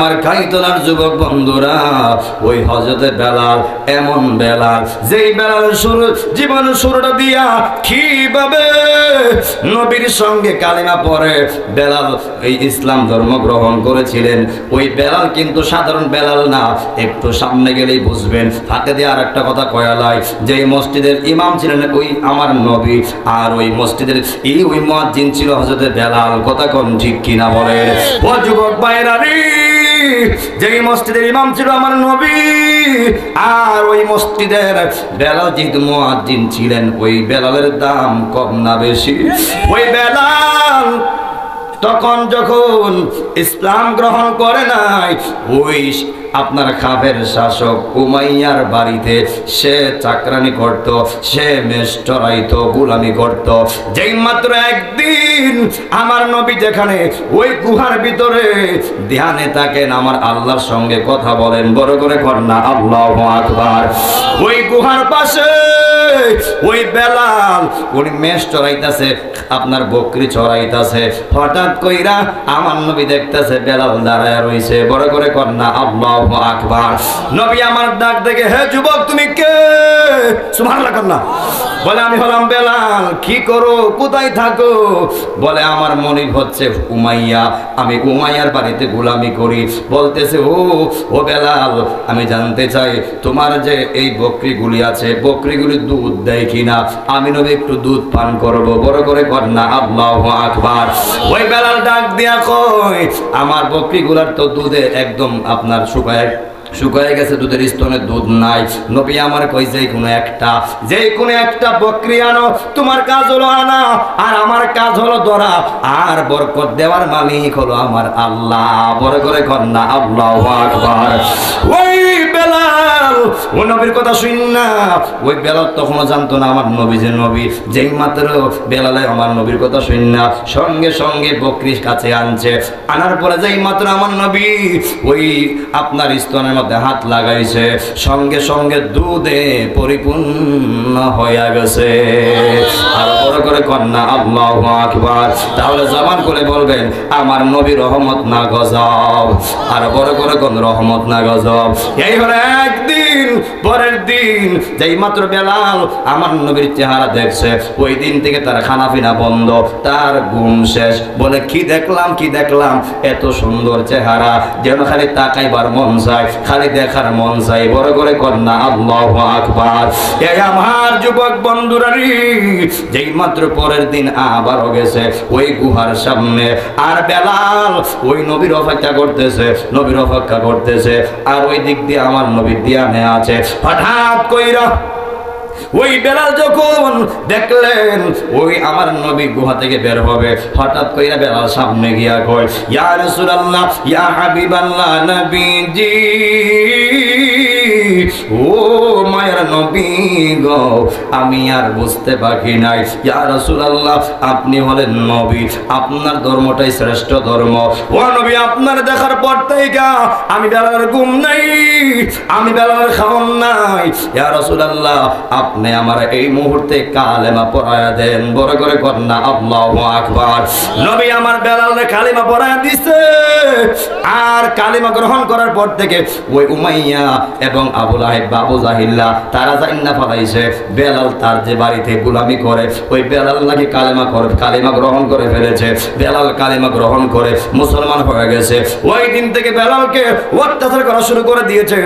আমার খাইতলার যুবক বন্ধুরা, ওই হযরতে বেলাল এমন বেলাল, যেই বেলাল জীবনের শুরুটা দিয়া কিভাবে নবীর সঙ্গে কালিমা পড়ে বেলাল এই ইসলাম ধর্ম গ্রহণ করেছিলেন। ওই বেলাল কিন্তু সাধারণ বেলাল না, একটু সামনে গেলেই বুঝবেন। ফাঁকে দিয়ে আর একটা কথা কয়ালাই, যেই মসজিদের ইমাম ছিলেন ওই আমার নবী, আর ওই মসজিদের ওই মুয়াজ্জিন ছিল হযরতে বেলাল। কথা কোন ঠিক কিনা বলেন? ও যুবক ভাইরা রে, যেই মসজিদের ইমাম ছিল আমার নবী, আর ওই মসজিদের বেলাল যেহেতু মুয়াজ্জিন ছিলেন, ওই বেলালের দাম কম না বেশি? ওই বেলাল তখন যখন ইসলাম গ্রহণ করে নাই, ওই আপনার কাফের শাসক উমাইয়ার বাড়িতে সে চাকরানি করত, সে মেষ চড়াইত, গোলামি করত। যেই মাত্র একদিন আমার নবী যেখানে ওই গুহার ভিতরে ধ্যানে থাকেন, আমার আল্লাহর সঙ্গে কথা বলেন, বড় করে কন্যা আল্লাহু আকবার। ওই গুহার পাশে ওই বেলাল উনি মেষ চড়াইতেছে, আপনার বকরি চড়াইতেছে। হঠাৎ কইরা আমার নবী দেখতেছে বেলাল দাঁড়ায় রইছে, বড় করে কন্যা আল্লাহু আকবার। নবী আমার ডাক দেখে, হে যুবক তুমি কে? সুবহানাল্লাহ কন্যা। বলে আমি হলাম বেলাল। কি করো, কোথায় থাকো? বলে আমার মনিব হচ্ছে উমাইয়া, আমি উমাইয়ার বাড়িতে গোলামি করি। বলতেছে ও বেলাল, আমি জানতে চাই তোমার যে এই বকরিগুলি আছে, বকরিগুলি দুধ দেয় কিনা? আমি নবী একটু দুধ পান করবো, বড় করে কন্যা আল্লাহু আকবার। ওই বেলাল ডাক দিয়া কয়, আমার বকরিগুলার তো দুধে একদম আপনার শুকায় গেছে, দুধের স্তনে দুধ নাই। নবী আমার কই যে কোনো একটা বকরি আনো, তোমার কাজ হলো আনা, আর আমার কাজ হলো ধরা, আর বরকত দেওয়ার মালিক হলো আমার আল্লাহ, বড় করে কন্যা আল্লাহু আকবার। ওই বেলাল ওই নবীর কথা শুন না, ওই বেলাল তখনও জানতো না আমার নবী যে নবী। যেই মাত্র বেলালে আমার নবীর কথা শুন না, সঙ্গে সঙ্গে বকরির কাছে আনছে। আনার পরে যেই মাত্র আমার নবী ওই আপনার স্তনের মধ্যে হাত লাগাইছে, সঙ্গে সঙ্গে দুধে পরিপূর্ণ হয়ে গেছে। আর বড় করে কন্যা আল্লাহু আকবার। তাহলে জবান করে বলবেন, আমার নবী রহমত না গজব? আর বড় করে কোন রহমত না গজব? এই হলো একদিন। পরের দিন যেই মাত্র বেলাল আমার নবীর চেহারা দেখছে, ওই দিন থেকে তার খানাপিনা বন্ধ, তার ঘুম শেষ। বলে কি দেখলাম এত সুন্দর চেহারা, যেন খালি তাকাইবার মন চায়, খালি দেখার মন চাই। বড় করে কন্যা আল্লাহু আকবার। এই আমার যুবক বন্ধুরা রে, যেই মাত্র পরের দিন আবারও গেছে ওই গুহার সামনে, আর বেলাল ওই নবীর অপেক্ষা করতেছে, আর ওই দিক দিয়ে আমার নবীর ধ্যানে আছে। হঠাৎ কইরা ওই বেলাল যখন দেখলেন ওই আমার নবী গুহা থেকে বের হবে, হঠাৎ কইরা বেলাল সামনে গিয়া কয়, ইয়া রাসূলুল্লাহ, ইয়া হাবিবাল্লাহ, নবীজি, ও মায়ের নবী গো, আমি আর বুঝতে বাকি নাই। ইয়া রাসূলুল্লাহ, আপনি হলেন নবী, আপনার ধর্মটাই শ্রেষ্ঠ ধর্ম। ও নবী, আপনার দেখার পর থেকে আমি বেলালের ঘুম নাই, আমি বেলালের খাওন নাই। ইয়া রাসূলুল্লাহ, আপনি আমার এই মুহূর্তে কালেমা পড়ায়া দেন, বড় করে কন্যা আল্লাহু আকবার। নবী আমার বেলালে কালেমা পড়ায়া দিছে, আর কালেমা গ্রহণ করার পর থেকে ওই উমাইয়া এবং আবু লাহাব, আবু জাহিল্লা, তারা জান্নাত ফলাইছে বেলাল তার যে বাড়িতে গোলামি করে, ওই বেলাল নাকি কালেমা গ্রহণ করে ফেলেছে। বেলাল কালেমা গ্রহণ করে মুসলমান হয়ে গেছে। ওই দিন থেকে বেলালকে অত্যাচার করা শুরু করে দিয়েছে,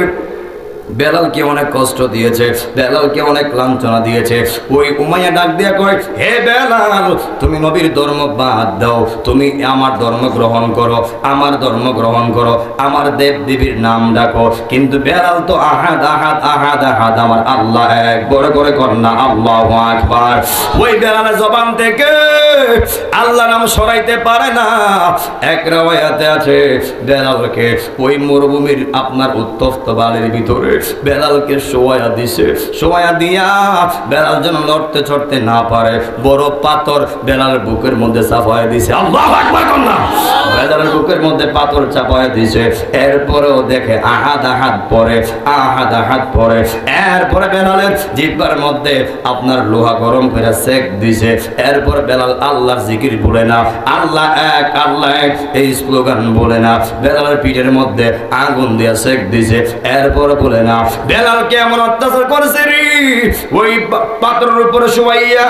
বেলালকে অনেক কষ্ট দিয়েছে, বেলালকে অনেক লাঞ্ছনা দিয়েছে। ওই উমাইয়া ডাক দিয়া কয়, হে বেলাল, তুমি নবীর ধর্ম বাদ দাও, তুমি আমার ধর্ম গ্রহণ করো, আমার ধর্ম গ্রহণ করো, আমার দেব দেবীর নাম ডাকো। কিন্তু বেলাল তো আহাদ আহাদ আহাদ আহাদ, আমার আল্লাহ এক, বড় করে কন্যা আল্লাহু আকবার। ওই বেলালের জবান থেকে আল্লাহ নাম সরাইতে পারে না। এক রাওয়ায়াতে আছে বেলালকে ওই মরুভূমির আপনার উত্তপ্ত বালির ভিতরে বেলালকে শোয়া দিছে। শোয়া দিয়া বেলাল যেন লড়তে চড়তে না পারে, বড় পাথর বেলালের বুকের মধ্যে চাপায় দিছে। আল্লাহু আকবার কন্যা। বেলালের বুকের মধ্যে পাথর চাপায় দিছে। এরপরেও দেখে আহাদ আহাদ পরে, আহাদ আহাদ পরে। এরপরে বেলালের জিহ্বার মধ্যে আপনার লোহা গরম করে সেক দিছে। এরপর বেলাল আল্লাহর জিকির বলে না, আল্লাহ এক আল্লাহ এক এই স্লোগান বলে না, বেলালের পিঠের মধ্যে আগুন দিয়ে সেক দিছে। এরপর বলে না, বেলালকে এমন অত্যাচার করেছে রে, ওই পাথরের উপরে শোয়াইয়া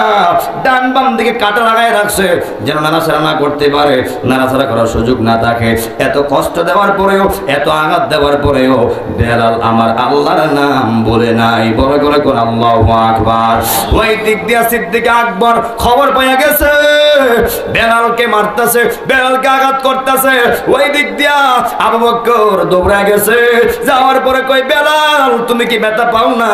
ডান বাম দিকে কাটা লাগায় রাখছে যেন নাড়াচাড়া না করতে পারে, নাড়াচাড়া করার সুযোগ না থাকে। এত কষ্ট দেওয়ার পরেও, এত আঘাত দেওয়ার পরেও বেলাল আমার আল্লাহর নাম বলে নাই। বড় করে কোন আল্লাহু আকবার। ওই দিক দিয়া সিদ্দিক আকবর খবর পাইয়া গেছে বেলালকে মারতেছে, বেলালকে আঘাত করতেছে। ওই দিক দিয়া আবু বকর দৌড়ে গেছে। যাওয়ার পরে কই, বেলাল তুমি কি ব্যথা পাও না?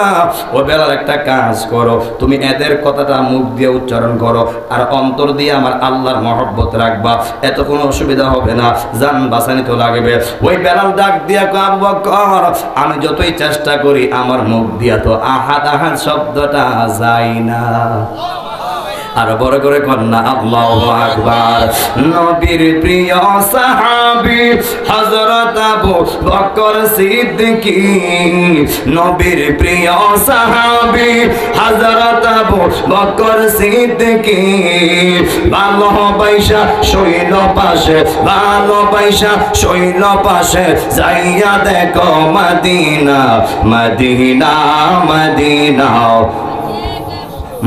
ও বেলাল একটা কাজ করো, তুমি এদের কথাটা মুখ দিয়ে উচ্চারণ করো আর অন্তর দিয়ে আমার আল্লাহর মহব্বত রাখবা, এত কোনো অসুবিধা হবে না, জান বাঁচানি তো লাগবে। ওই বেলাল ডাক দিয়া কয়, আবু বকর আমি যতই চেষ্টা করি আমার মুখ দিয়া তো আহাদ আহাদ শব্দটা যায় না। আর বড় করে কন্যা আল্লাহু আকবার। নবীর প্রিয় সাহাবী হযরত আবু বকর সিদ্দিকী, নবীর প্রিয় সাহাবী হযরত আবু বকর সিদ্দিকী, ভালোবাসা শৈল পাশে, ভালোবাসা শৈল পাশে যাইয়া দেখো মদিনা, মদিনা মদিনা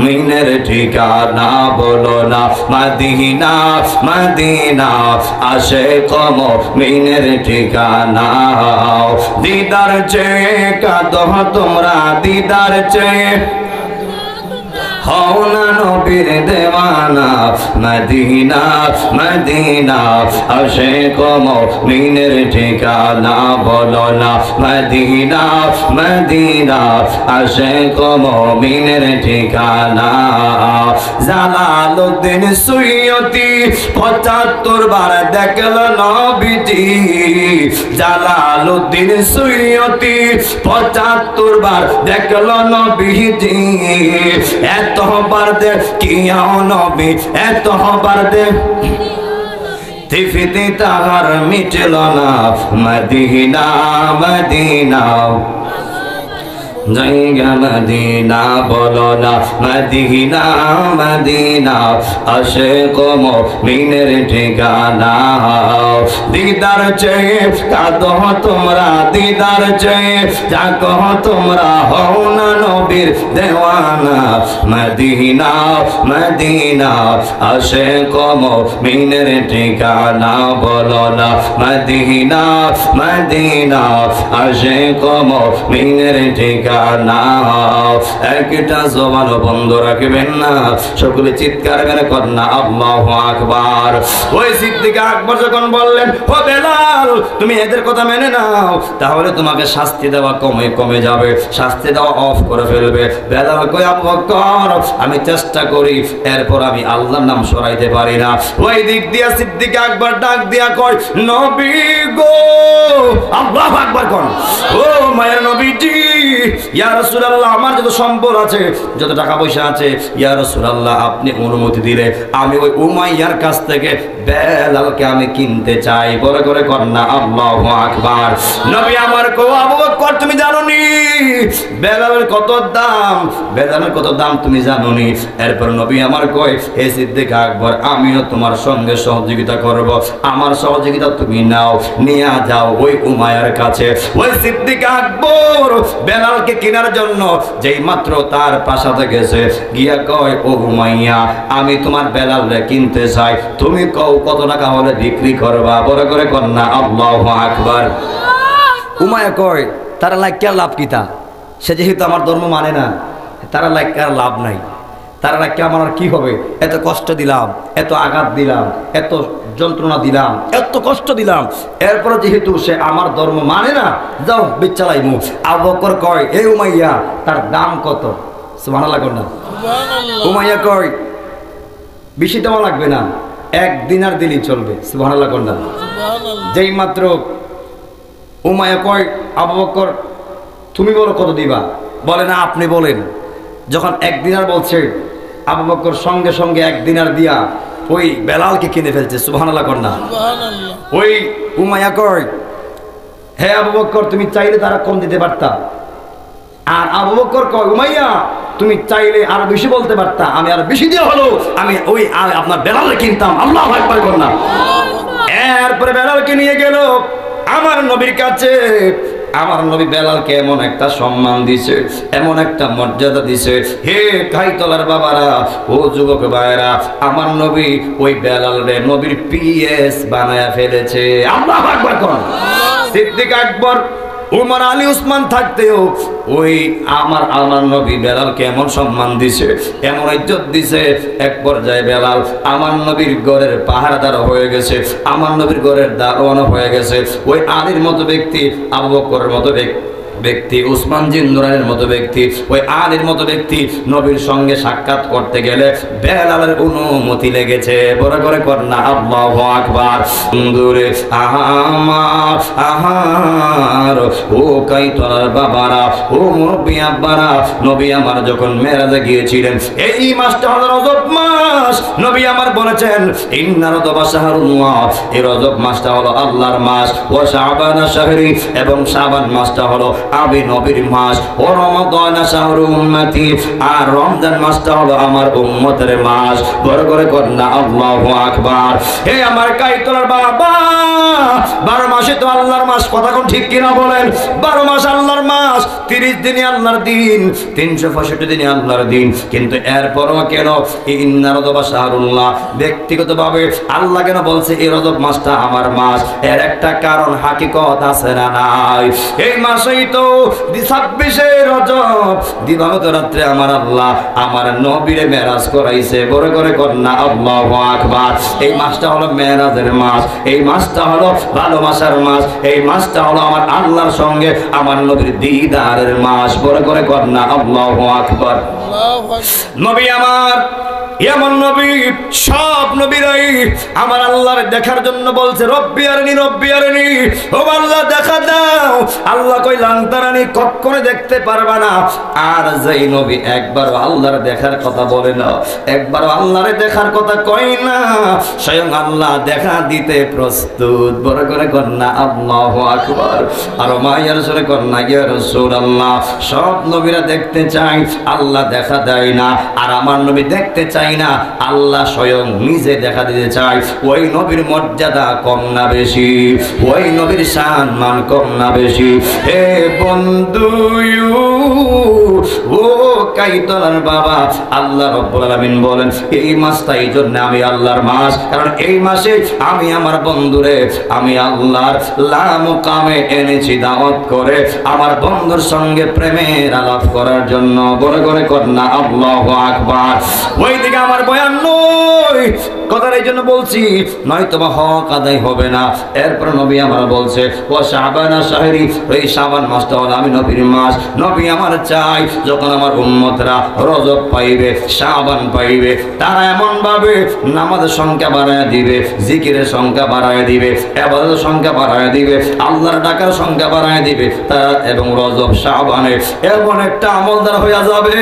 মিনের ঠিকানা বলো না, মদিনা মদিনা আসে কম মিনের ঠিকানা। দিদার চেয়ে কাঁদো তোমরা, দিদার চেয়ে হও না নবীর দেওয়ানা, মদিনা মদিনা আসে কম মিনের ঠিকানা বলো না, মদিনা মদিনা আসে কম মিনের ঠিকানা। জালালউদ্দিন সুয়ুতি ৭৫ বার দেখল নবীজি, জালালউদ্দিন সুয়ুতি ৭৫ বার দেখল নবীজি। এতবার দেখিয়াও নবী, এতবার দেখিতে তাহার মিটল না, মদিনা মদিনা জায়গা মদিনা বলো না, মদিনা মদিনা আসে কম মিনের ঠিকানা। দিদার চেয়ে কাঁদো তোমরা, দিদার চেয়ে জাগো তোমরা, হও না নবীর দেওয়ানা, মদিনা মদিনা আসে কম মিনের ঠিকানা বলো না, মদিনা মদিনা আসে কম মিনের ঠিকানা। একটা জবান বন্ধ রাখবেন না, সকলে চিৎকার মেরে কন্যা আল্লাহু আকবার। ওই সিদ্দিক আকবর যখন বললেন, ও বেলাল তুমি এদের কথা মেনে নাও, তাহলে তোমাকে শাস্তি দেওয়া কমে কমে যাবে, শাস্তি দেওয়া অফ করে ফেলবে। বেলাল কই, আবু বকর আমি চেষ্টা করি, এরপর আমি আল্লাহর নাম সরাইতে পারি না। ওই দিক দিয়া সিদ্দিক আকবর ডাক দিয়া কয়, নবী গো, আল্লাহু আকবার কোন, ও মায়ের নবীজি, ইয়া রাসূলুল্লাহ আমার যত সম্পদ আছে, যত টাকা পয়সা আছে, ইয়া রাসূলুল্লাহ আপনি অনুমতি দিলে আমি ওই উমাইয়ার কাছ থেকে বেলালকে আমি কিনতে চাই। বড় করে কন্যা আল্লাহু আকবার। নবী আমার কো, আবু বকর তুমি জানোনি বেলালের কত দাম, বেলালের কত দাম তুমি জানোনি? এরপর নবী আমার কয়, হে সিদ্দিক আকবর আমিও তোমার সঙ্গে সহযোগিতা করব, আমার সহযোগিতা তুমি নাও, নিয়ে যাও ওই উমাইয়ার কাছে। ওই সিদ্দিক আকবর বেলালকে কেনার জন্য যেই মাত্র তার প্রাসাদে গেছে, গিয়া কয়, ও উমাইয়া আমি তোমার বেলালকে কিনতে চাই, তুমি কও কত টাকা হলে বিক্রি করবা? বড় করে কন্যা আল্লাহু আকবার। উমাইয়া কয়, তারা লাইকা লাভ কিতা, সে যেহেতু আমার ধর্ম মানে না, তারা লাইকা লাভ নাই, তারা লাইকা আমার আর কি হবে? এত কষ্ট দিলাম, এত আঘাত দিলাম, এত যন্ত্রণা দিলাম, এত কষ্ট দিলাম, এরপর যেহেতু সে আমার ধর্ম মানে না, যাও বিচ্ছালাইমু। আবু বকর কয়, হে উমাইয়া তার দাম কত? সুবহানাল্লাহ কন্যা। উমাইয়া কয়, বেশি দেওয়া লাগবে না, 1 দিনার দিলেই চলবে। সুবহানাল্লাহ কন্যা। যেই মাত্র উমাইয়া কয়, আবু বকর তুমি বলো কত দিবা? বলে না আপনি বলেন। যখন 1 দিনার বলছে, আবু বকর সঙ্গে সঙ্গে 1 দিনার দিয়া ওই বেলালকে কিনে ফেলছে। সুবহানাল্লাহ কর না। ওই উমাইয়া কয়, হে আবু বকর তুমি চাইলে তারা কম দিতে পারতা। আর আবু বকর কয়, উমাইয়া তুমি চাইলে আরো বেশি বলতে পারতা, আমি আরো বেশি দিয়ে হলো আমি ওই আপনার বেলালকে কিনতাম। আল্লাহু আকবার কর না। এরপরে বেলালকে নিয়ে গেল আমার নবীর কাছে। আমার নবী বেলালকে এমন একটা সম্মান দিছে, এমন একটা মর্যাদা দিছে। হে খাইতলার বাবারা, ও যুবক ভাইরা, আমার নবী ওই বেলালরে নবীর পিএস বানায়া ফেলেছে। আল্লাহু আকবার কোন। সিদ্দিক আকবর, উমর, আলী, উসমান থাকতেও ওই আমার নবী বেলালকে এমন সম্মান দিছে, এমন ইজ্জত দিছে, এক পর্যায়ে বেলাল আমার নবীর ঘরের পাহারাদার হয়ে গেছে, আমার নবীর ঘরের দারোয়ান হয়ে গেছে। ওই আলীর মতো ব্যক্তি, আবু বকরের মতো ব্যক্তি, উসমান জিন্নুরানের মতো ব্যক্তি, ওই আলীর মতো ব্যক্তি নবীর সঙ্গে সাক্ষাৎ করতে গেলে বেলালের অনুমতি লেগেছে। বড় করে কর না আল্লাহু আকবার। দূরে আমার আহার, ও কাইতলার বাবারা, ও মুরব্বি আব্বারা, নবী আমার যখন মেরাজে গিয়েছিলেন, এই মাসটা হলো রজব মাস। নবী আমার বলেছেন, ইন্না রজবা শাহরুল্লাহ, এই রজব মাসটা হলো আল্লাহর মাস। ও শাবান শাহরি, এবং শাবান মাসটা হলো আমি নবীর মাস। ও রমাদান শাহরু উম্মতি, আর রমজান মাসটা হলো আমার উম্মতের মাস। বড় করে কর না আল্লাহু আকবার। হে আমার কাইতলার বাবা, 12 মাসে তো আল্লাহর মাস, কথা কোন ঠিক কিনা বলেন? 12 মাস আল্লাহর মাস, 30 দিনে আল্লাহর দিন, 365 দিনে আল্লাহর দিন। কিন্তু এরপরও কেন ইন্না রজবা শাহরুল্লাহ, ব্যক্তিগতভাবে আল্লাহ কেন বলছে এই রজব মাসটা আমার মাস? এর একটা কারণ হাকিকত আছে না নাই? এই মাসেই তো 26শে রজব দিবাগত রাত্রে আমার আল্লাহ আমার নবীরে মেরাজ করাইছে। বড় করে কর না আল্লাহু আকবার। এই মাসটা হলো মেরাজের মাস, এই মাসটা হলো ভালোবাসার মাস, এই মাসটা হলো আমার আল্লাহর সঙ্গে আমার নবীর দিদারের মাস। বড় করে কর না আল্লাহু আকবার। নবী আমার এমন নবী, সব নবীরাই আমার আল্লাহর দেখার জন্য বলছে, রব্বি আরনি, রব্বি আরনি, ও আল্লাহ দেখা দাও। আল্লাহ কইলাম তারানি কখনো দেখতে পারবা না। আর যেই নবী একবারও আল্লাহর দেখার কথা বলে না, একবারও আল্লাহরে দেখার কথা কই না, স্বয়ং আল্লাহ দেখা দিতে প্রস্তুত। বড় করে কর না আল্লাহু আকবার। আর মায়ের সরে কর না ইয়া রাসূলুল্লাহ। সব নবীরা দেখতে চায়, আল্লাহ দেখা দেয় না। আর আমার নবী দেখতে চায় না, আল্লাহ স্বয়ং নিজে দেখা দিতে চায়। ওই নবীর মর্যাদা কম না বেশি? ওই নবীর সম্মান কম না বেশি? হে বন্ধু, ও কাইতলার বাবা, আল্লাহ রাব্বুল আলামিন বলেন এই মাসটা এই জন্য আমি আল্লাহর মাস, কারণ এই মাসে আমি আমার বন্ধুরে আমি আল্লাহর লা মুকামে এনেছি দাওয়াত করে আমার বন্ধুর সঙ্গে প্রেমের আলাপ করার জন্য। বড় করে কর না আল্লাহু আকবার। ওই দিকে আমার বয়ান নয়, কথার এই জন্য বলছি, নয়তো বা হক আদায় হবে না। এরপর নবী আমার বলছে, ও শাবান শাহরি, এই শাবান মাসটা হলো আমি নবীর মাস। নবী আমার চাই যখন আমার উম্মতরা রজব পাইবে, শাবান পাইবে, তারা এমন ভাবে নামাজের সংখ্যা বাড়ায় দিবে, জিকিরের সংখ্যা বাড়ায় দিবে, ইবাদতের সংখ্যা বাড়ায় দিবে, আল্লাহর ডাকার সংখ্যা বাড়ায় দিবে তারা, এবং রজব শাবানে এমন একটা আমলদার হয়ে যাবে,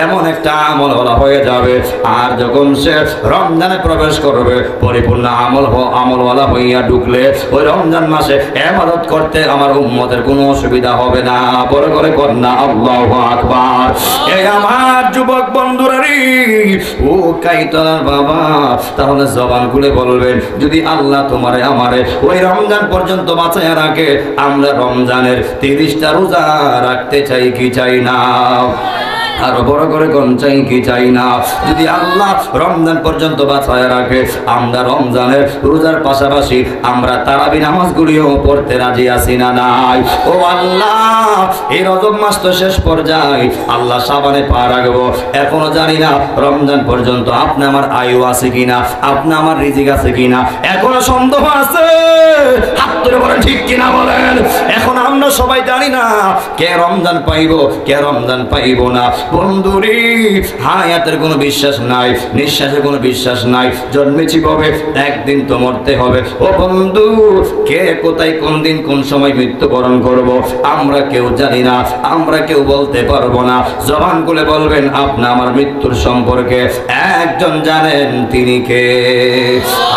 এমন একটা আমলওয়ালা হয়ে যাবে। আর যখন সে রমজানে প্রবেশ করবে, পরিপূর্ণ আমলওয়ালা হইয়া ঢুকলে ওই রমজান মাসে ইবাদত করতে আমার উম্মতের কোনো অসুবিধা হবে না। বড় করে কর না আল্লাহু আকবার। এই আমার যুবক বন্ধুরা রে, ও কাইতলার বাবা, তাহলে জবান খুলে বলবেন, যদি আল্লাহ তোমারে আমারে ওই রমজান পর্যন্ত বাঁচায় রাখে, আমরা রমজানের 30টা রোজা রাখতে চাই কি চাই না? আরো বড় করে কোন চাই কি চাই না? যদি আল্লাহ রমজান পর্যন্ত বাঁচায় রাখে, আমরা রমজানের রোজার পাশাপাশি আমরা তারাবি নামাজগুলিও পড়তে রাজি আছি না নাই? ও আল্লাহ, এই রজব মাস তো শেষ পর্যায়ে, আল্লাহ শাবানে পা রাখবো, এখনো জানি না রমজান পর্যন্ত আপনি আমার আয়ু আছে কিনা, আপনি আমার রিজিক আছে কিনা, এখনো সন্দেহ আছে। হাত তুলে বলেন ঠিক কিনা বলেন। এখন আমরা সবাই জানি না কে রমজান পাইব, কে রমজান পাইব না, বন্ধুরি হায়াতের কোনো বিশ্বাস নাই, নিঃশ্বাসের কোনো বিশ্বাস নাই, জন্মেছি কবে একদিন তো মরতে হবে। ও বন্ধু, কে কোথায় কোন দিন কোন সময় মৃত্যুবরণ করব আমরা কেউ জানি না, আমরা কেউ বলতে পারবো না। জবান খুলে বলবেন আপনি আমার মৃত্যুর সম্পর্কে একজন জানেন, তিনি কে?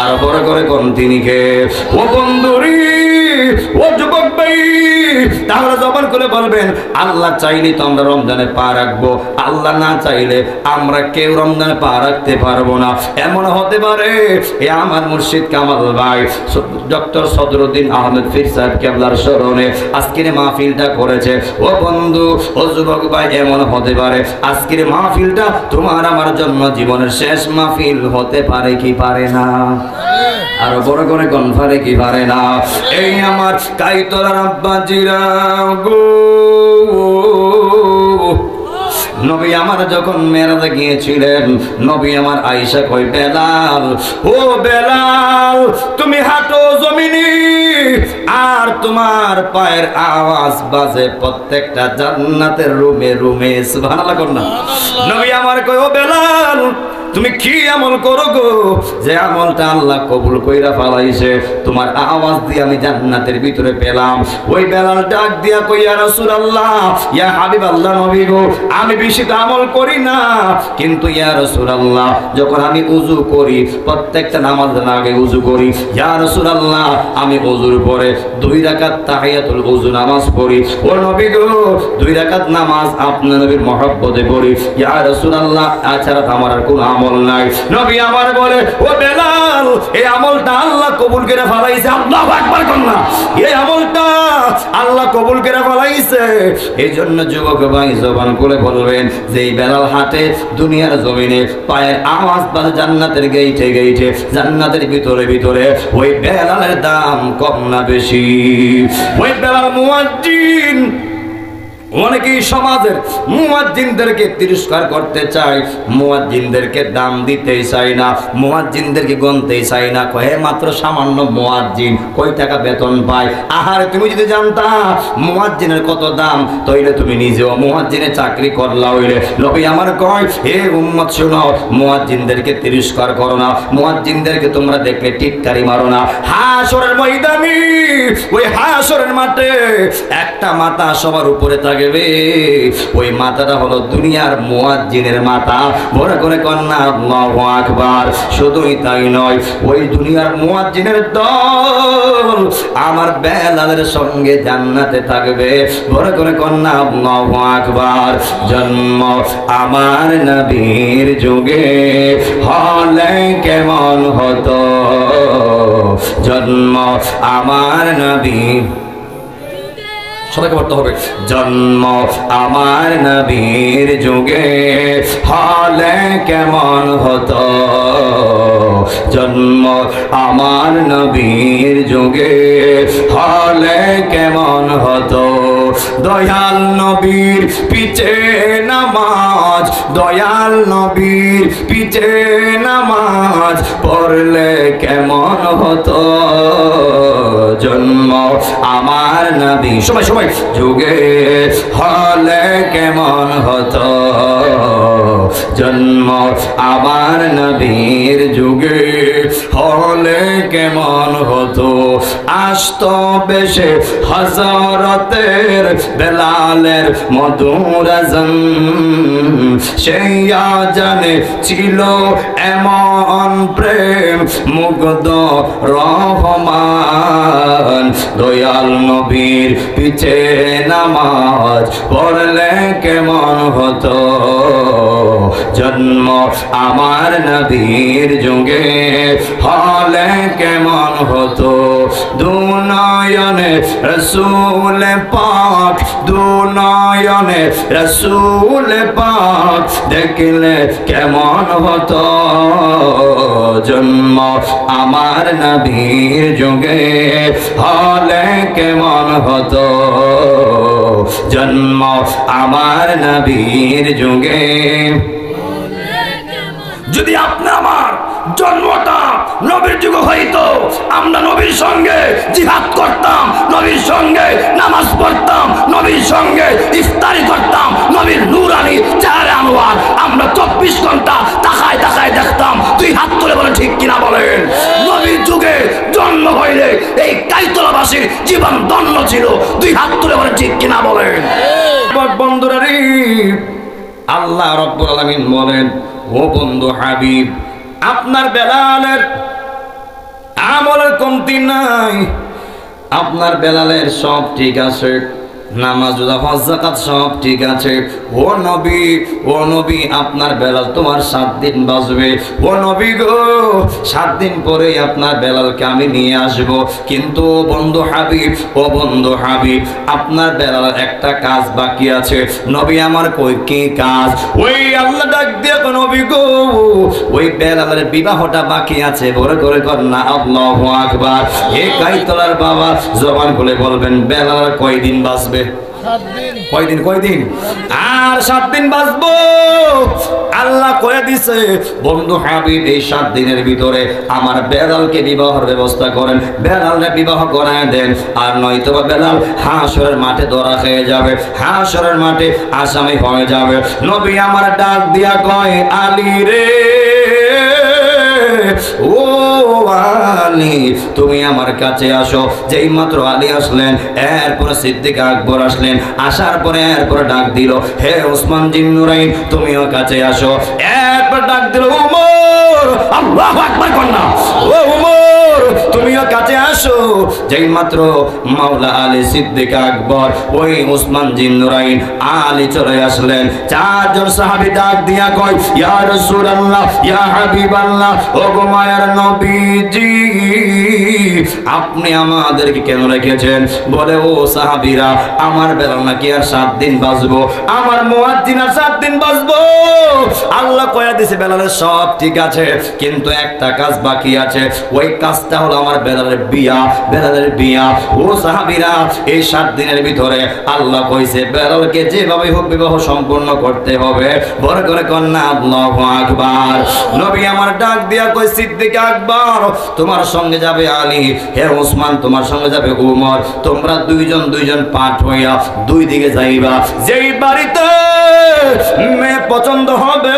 আর বড় করে কোন তিনি কে? ও বন্ধুরি, ও যুবক ভাই, তাহলে জবান খুলে বলবেন আল্লাহ চাইলে তো আমরা রমজানে পা রাখবো, আল্লাহ না চাইলে আমরা কেউ রমজানে পা রাখতে পারবো না। এমন হতে পারে এ আমার মুর্শিদ কামাল ভাই ডক্টর সদরুদ্দিন আহমেদ পীর সাহেব কেবলার স্মরণে আজকের মাহফিলটা করেছে। ও বন্ধু, ও যুবক ভাই, এমন হতে পারে আজকের মাহফিলটা তোমার আমার জন্য জীবনের শেষ মাহফিল হতে পারে কি পারে না? আরো বড় করে কোন পারে কি পারে না? এই আমার কাইতলার আব্বাজিরা গো, নবী আমার যখন মেরাজে গিয়েছিলেন, নবী আমার আয়েশা কই বেলাল, ও বেলাল তুমি হাঁটো জমিনে আর তোমার পায়ের আওয়াজ বাজে প্রত্যেকটা জান্নাতের রুমে রুমে। সুবহানাল্লাহ কর না। নবী আমার কই ও বেলাল তুমি কি আমল করো গো, যে আমলটা আল্লাহ কবুল কইরা ফেলাইছে, তোমার আওয়াজ দিয়ে আমি জান্নাতের ভিতরে পেলাম। ওই বেলাল ডাক দিয়া কই ইয়া রাসূলুল্লাহ, ইয়া হাবিবাল্লাহ নবী গো, আমি বেশি তো আমল করি না, কিন্তু ইয়া রাসূলুল্লাহ যখন আমি ওযু করি প্রত্যেকটা নামাজের আগে ওযু করি, ইয়া রাসূলুল্লাহ আমি ওযুর পরে 2 রাকাত তাহিয়াতুল ওযু নামাজ পড়ি। ও নবী গো 2 রাকাত নামাজ আপনার নবীর মহব্বতে পড়ি, ইয়া রাসূলুল্লাহ এছাড়া আমার আর কোনো আমল নাই। নবী আমার বলে ও বেলাল এই আমলটা আল্লাহ কবুল করে ফেলাইছে। আল্লাহু আকবার কন্যা, এই আমলটা আল্লাহ কবুল করে ফেলাইছে। এই জন্য যুবক ভাই জবান করে বলবেন যে এই বেলাল হাতে দুনিয়ার জমিনে পায়ের আওয়াজ বাজে জান্নাতের গেইটে গেইটে, জান্নাতের ভিতরে ভিতরে, ওই বেলালের দাম কম না বেশি? ওই বেলাল মুয়াজ্জিন। অনেকেই সমাজের মুয়াজ্জিনদেরকে তিরস্কার করতে চায়, মুয়াজ্জিনদেরকে দাম দিতেই চায় না, মুয়াজ্জিনদেরকে গণতেই চায় না, কয়ে মাত্র সামান্য মুয়াজ্জিন কয় টাকা বেতন পায়। আহারে তুমি যদি জানতা মুয়াজ্জিনের কত দাম, তাইলে তুমি নিজেও মুয়াজ্জিনে চাকরি করলা হইলে। নবী আমার কয় হে উম্মত শুনো, মুয়াজ্জিনদেরকে তিরস্কার করো না, মুয়াজ্জিনদেরকে তোমরা দেখলে টিটকারি মারো না। হাসরের ময়দানে, ওই হাসরের মাঠে একটা মাথা সবার উপরে থাকে, ওই মাথাটা হলো দুনিয়ার মুয়াজ্জিনের মাথা। বড় করে কন্যা আল্লাহু আকবার। শুধুই তাই নয়, ওই দুনিয়ার মুয়াজ্জিনের দল আমার বেলালের সঙ্গে জান্নাতে থাকবে। বড় করে কন্যা আল্লাহু আকবার। জন্ম আমার নবীর যুগে হলে কেমন হতো, জন্ম আমার নবী, সবাইকে পড়তে হবে, জন্ম আমার নবীর যুগে হলে কেমন হতো, জন্ম আমার নবীর যুগে হলে কেমন হতো। দয়াল নবীর পিছে নামাজ, দয়াল নবীর পিছে নামাজ পড়লে কেমন হতো, জন্ম আমার নবী সবাই সবাই যুগে হলে কেমন হতো, জন্ম আমার নবীর যুগে হলে কেমন হতো। আসতো বেশে হযরতের বেলালের মধুর আযান, সেই আযানে ছিল এমন প্রেম মুগ্ধ রহমান। দয়াল নবীর পিছে নামাজ পড়লে কেমন হতো, জন্ম আমার নবীর যুগে হলে কেমন হতো। দুনয়নে রসূল পাক, দুনয়নে রসূল পাক দেখলে কেমন হতো, জন্ম আমার নবীর যুগে হলে কেমন হতো, জন্ম আমার নবীর যুগে। যদি আপনি আমার জন্মটা নবীর যুগে হইতো, আমরা নবীর সঙ্গে জিহাদ করতাম, নবীর সঙ্গে নামাজ পড়তাম, নবীর নবীর সঙ্গে ইফতারি করতাম, নবীর নূরানি চেহারা আনোয়ার আমরা 24 ঘন্টা তাকায় তাকায় দেখতাম। দুই হাত তুলে বলেন ঠিক কিনা বলেন। নবীর যুগে জন্ম হইলে এই কাইতলাবাসীর জীবন ধন্য ছিল। দুই হাত তুলে বলেন ঠিক কিনা বলেন। বন্ধুরা রে, আল্লাহ রাব্বুল আলামিন বলেন, ও বন্ধু হাবিব, আপনার বেলালের আমলের কমতি নাই, আপনার বেলালের সব ঠিক আছে, নামাজ রোজা হজ যাকাত সব ঠিক আছে। ও নবী আপনার বেলাল তোমার 7 দিন বাঁচবে। ও নবী গো, 7 দিন পরে আপনার বেলালকে আমি নিয়ে আসব। কিন্তু বন্ধু হাবিব আপনার বেলাল একটা কাজ বাকি আছে। নবী আমার কই কি কাজ? ওই আল্লাহ ডাক দিয়ে নবী গো, ওই বেলালের বিবাহটা বাকি আছে। বড় করে কর না আল্লাহু আকবার। এই কাইতলার বাবা জবান খুলে বলবেন, বেলাল কয়দিন বাঁচবে? কয়দিন? আর 7 দিন বাঁচবো। আল্লাহ কয়ে দিছে, বন্ধু হাবিব এই 7 দিনের ভিতরে আমার বেলালকে বিবাহের ব্যবস্থা করেন, বেলালকে বিবাহ করায় দেন। আর নয়তো বেলাল হাসরের মাঠে ধরা খেয়ে যাবে, হাসরের মাঠে আসামি হয়ে যাবে। নবী আমার ডাক দিয়া কয়, আলী রে, ও আলী তুমি আমার কাছে আসো। যেই মাত্র আলী আসলেন, এরপর সিদ্দিক আকবর আসলেন। আসার পরে এরপর ডাক দিল, হে ওসমান জিন নুরাইন তুমিও কাছে আসো। এরপর ডাক দিল, উমর, আল্লাহু আকবার কন্যা, ও উমর তুমিও কাছে আসো। যেই মাত্র মাওলা আলী সিদ্দিক আকবর ওই ওসমান জিন নুরাইন আলী চলে আসলেন। 4 জন সাহাবী ডাক দিয়া কয়, ইয়া রাসূলুল্লাহ, ইয়া হাবিবাল্লাহ, ও গো মায়ার নবীজি আপনি আমাদেরকে কেন রেখেছেন? বলে, ও সাহাবীরা, আমার বেলাল নাকি আর 7 দিন বাঁচবো, আমার মুয়াজ্জিন আর 7 দিন বাঁচবো। আল্লাহ কয়া দিছে বেলালের সব ঠিক আছে, কিন্তু একটা কাজ বাকি আছে। ওই কাজটা হলো আমার বেলালের বিয়া। ও সাহাবীরা, এই 7 দিনের ভিতরে আল্লাহ কইছে বেলালকে যেভাবে হোক বিবাহ সম্পূর্ণ করতে হবে। বড় করে কন্যা আল্লাহু আকবার। নবী আমার ডাক দিয়া কই, সিদ্দিক আকবর তোমার সঙ্গে যাবে আলী, হে ওসমান তোমার সঙ্গে যাবে উমর। তোমরা দুইজন পাঠ হইয়া 2 দিকে যাইবা। যেই বাড়িতে মেয়ে পছন্দ হবে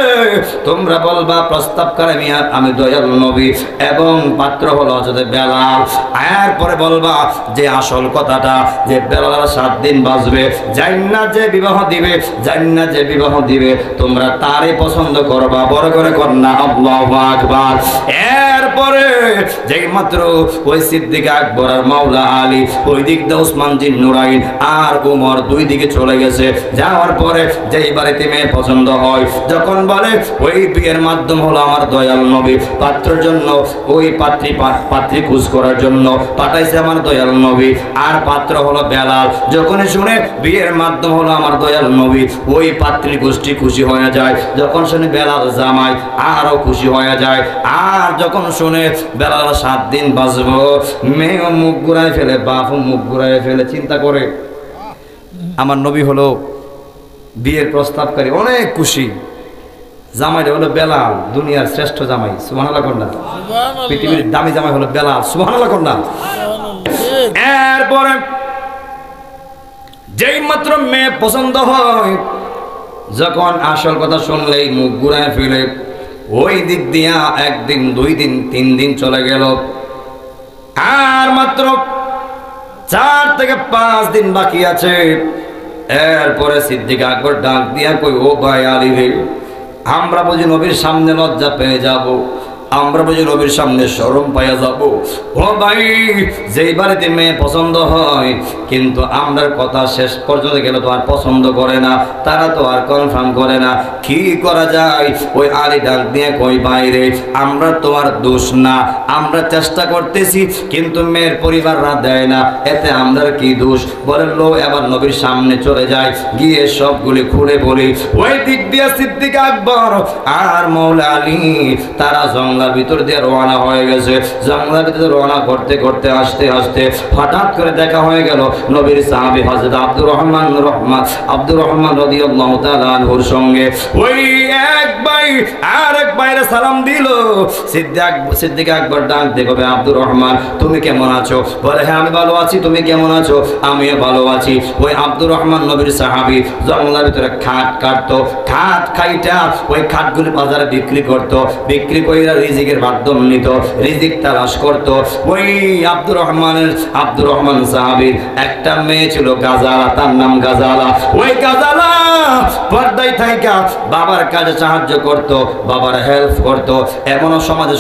তোমরা বলবা প্রস্তাব করে আমি দয়াল নবী এবং পাত্র হলো হযরত বেলাল। এরপরে বলবা যে আসল কথাটা, যে বেলাল 7 দিন বাঁচবে, জান্নাত যে বিবাহ দিবে তোমরা তারই পছন্দ করবা। বড় করে কন্যা আল্লাহু আকবার। এরপরে যেই মাত্র ওই সিদ্দিক আকবর আর মাওলা আলী ওই দিক দিয়ে ওসমান জিন নুরাইন আর উমর 2 দিকে চলে গেছে। যাওয়ার পরে যেই বাড়িতে মেয়ে পছন্দ হয়, যখন বলে ওই বিয়ের মাধ্যম হলো আমার দয়াল নবী, পাত্রের জন্য ওই পাত্রী খোঁজ করার জন্য পাঠাইছে আমার দয়াল নবী, আর পাত্র হলো বেলাল। যখনই শুনে বিয়ের মাধ্যম হলো আমার দয়াল নবী, ওই পাত্রী গোষ্ঠী খুশি হয়ে যায়। যখন শুনে বেলাল জামাই, আরো খুশি হয়ে যায়। আর যখন শুনে বেলাল 7 দিন বাঁচবো, মেয়েও মুখ ঘুরায় ফেলে, বাপও মুখ ঘুরায় ফেলে। চিন্তা করে আমার নবী হলো বিয়ের প্রস্তাবকারী, অনেক খুশি। জামাইটা হলো বেলাল, দুনিয়ার শ্রেষ্ঠ জামাই, সুবহানাল্লাহ কন্যা, পৃথিবীর দামি জামাই হলো বেলাল, সুবহানাল্লাহ কন্যা। এরপরে যেই মাত্র মেয়ে পছন্দ হয়, যখন আসল কথা শুনলেই মুখ ঘুরায় ফেলে। ওই দিক দিয়া 1 দিন 2 দিন 3 দিন চলে গেল, আর মাত্র 4 থেকে 5 দিন বাকি আছে। এরপরে সিদ্দিক আকবর ডাক দিয়া কই, ও ভাই আলী রে, আমরা বুঝি নবীর সামনে লজ্জা পেয়ে যাব, আমরা বুঝি নবীর সামনে শরম পাইয়া যাব। ও ভাই, যেই বাড়িতে মেয়ে পছন্দ হয় কিন্তু আমরা কথা শেষ পর্যন্ত গেলে তো আর পছন্দ করে না, তারা তো আর কনফার্ম করে না, কি করা যায়? ওই আলী ডাক দিয়ে কই, বাইরে আমরা তো আর দোষ না, আমরা চেষ্টা করতেছি কিন্তু মেয়ের পরিবাররা দেয় না, এতে আমরা কি দোষ? বলে লো এবার নবীর সামনে চলে যায়, গিয়ে সবগুলি খুলে বলি। ওই দিক দিয়ে সিদ্দিক আকবর আর মাওলা আলী তারা জঙ্গলের ভিতর দিয়ে রওনা হয়ে গেছে। জঙ্গলের ভিতরে রওনা করতে করতে আসতে আসতে হঠাৎ করে দেখা হয়ে গেল নবীর সাহাবী হযরত আব্দুর রহমান রাদিয়াল্লাহু তাআলা আনহুর সঙ্গে। ওই এক ভাই আরেক ভাইরে সালাম দিল। সিদ্দিক আকবর ডাক দিয়ে বলে, আব্দুর রহমান তুমি কেমন আছো? বলে, হ্যাঁ আমি ভালো আছি, তুমি কেমন আছো? আমিও ভালো আছি। ওই আব্দুর রহমান নবীর সাহাবী জঙ্গলের ভিতরে খাট কাটতো, খাট খাইটা ওই খাটগুলি বাজারে বিক্রি করতো, বিক্রি কইরা রিজিকের মাধ্যম নিত, রিজিক তালাশ করতো। ওই আব্দুর রহমান সাহাবীর একটা মেয়ে ছিল গাজালা, তার নাম গাজালা। ওই গাজালা পর্দায় থাইকা বাবার কাজে সাহায্য করত, বাবার হেল্প করত। এমনও সমাজে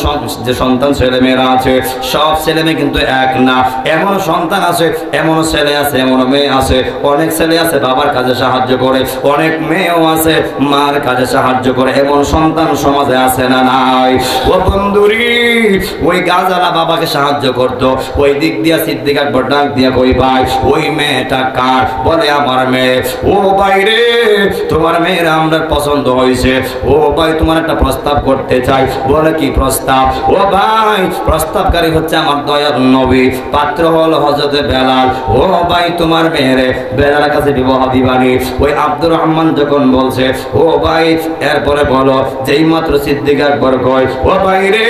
যে সন্তান ছেলে মেয়েরা আছে, সব ছেলে মেয়ে কিন্তু এক না। এমন সন্তান আছে, এমন ছেলে আছে, এমন মেয়ে আছে। অনেক ছেলে আছে বাবার কাজে সাহায্য করে, অনেক মেয়েও আছে মার কাজে সাহায্য করে। এমন সন্তান সমাজে আছে না নাই? ও বন্ধুরি, ওই গাজালা বাবাকে সাহায্য করত। ওই দিক দিয়া সিদ্দিক আকবর ডাক দিয়া কই, ভাই ওই মেয়েটা কার? বলে, আমার মেয়ে। ও ভাই রে, তোমার মেয়ের আমরা পছন্দ হয়েছে। ও ভাই, তোমার একটা প্রস্তাব করতে চাই। বলে, কি প্রস্তাব? ও ভাই, প্রস্তাবকারী হচ্ছে আমার দয়াল নবী, পাত্র হলো হযরতে বেলাল। ও ভাই, তোমার মেয়েরে বেলালের কাছে বিবাহ দিবানি। ওই আব্দুর রহমান যখন বলছে, ও ভাই, এরপরে বলো, যেই মাত্র সিদ্দিক আকবর কয়, ও ভাই রে,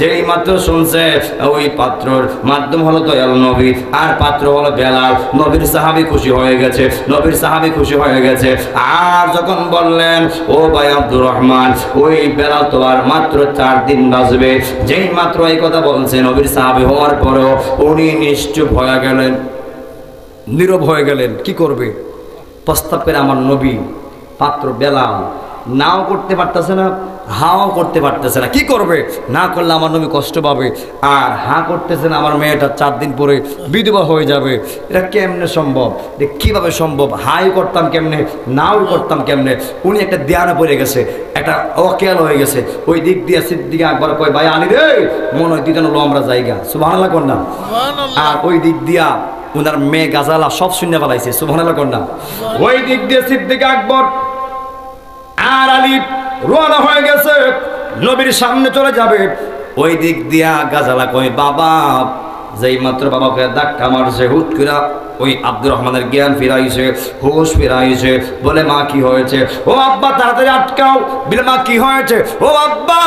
যেই মাত্র শুনছে ওই পাত্রর মাধ্যম হলো দয়াল নবী আর পাত্র হলো বেলাল, নবীর সাহাবী খুশি হয়ে গেছে, নবীর সাহাবী খুশি হয়ে গেছে। আর যখন বললেন, ও ভাই আব্দুর রহমান, ওই বেলাল তো আর মাত্র 4 দিন বাঁচবে, যেই মাত্র এই কথা বলছে নবীর সাহাবী হওয়ার পরেও উনি নিশ্চুপ হয়ে গেলেন, নীরব হয়ে গেলেন। কি করবে? প্রস্তাব করে আমার নবী, পাত্র বেলাল নাও করতে পারতেছে না, হাও করতে পারতেছে না। কি করবে? না করলে আমার নবী কষ্ট পাবে, আর হা করতেছে না, আমার মেয়েটা 4 দিন পরে বিধবা হয়ে যাবে। এটা কেমনে সম্ভব? কিভাবে সম্ভব? হাই করতাম কেমনে, নাও করতাম কেমনে? উনি একটা ধ্যানে পড়ে গেছে, একটা অকেল হয়ে গেছে। ওই দিক দিয়ে সিদ্দিক আকবর কয়, ভাই আনি রে, মনে হয় দুইটা হলো আমরা জায়গা, সুবহানাল্লাহ কর না। আর ওই দিক দিয়া উনার মেয়ে গাজালা সব শূন্য ফেলাইছে, সুবহানাল্লাহ কর না। ওই দিক দিয়ে সিদ্দিক আকবর আর আলী রওনা হয়ে গেছে, নবীর সামনে চলে যাবে। ওই দিক দিয়া গাজালা কই, বাবা। যেই মাত্র বাবাকে ধাক্কা মারছে, হুট করে ওই আব্দুর রহমানের জ্ঞান ফিরাইছে, হুঁশ ফিরাইছে। বলে, মা কি হয়েছে? ও আব্বা তাড়াতাড়ি আটকাও। বলে, মা কি হয়েছে? ও আব্বা,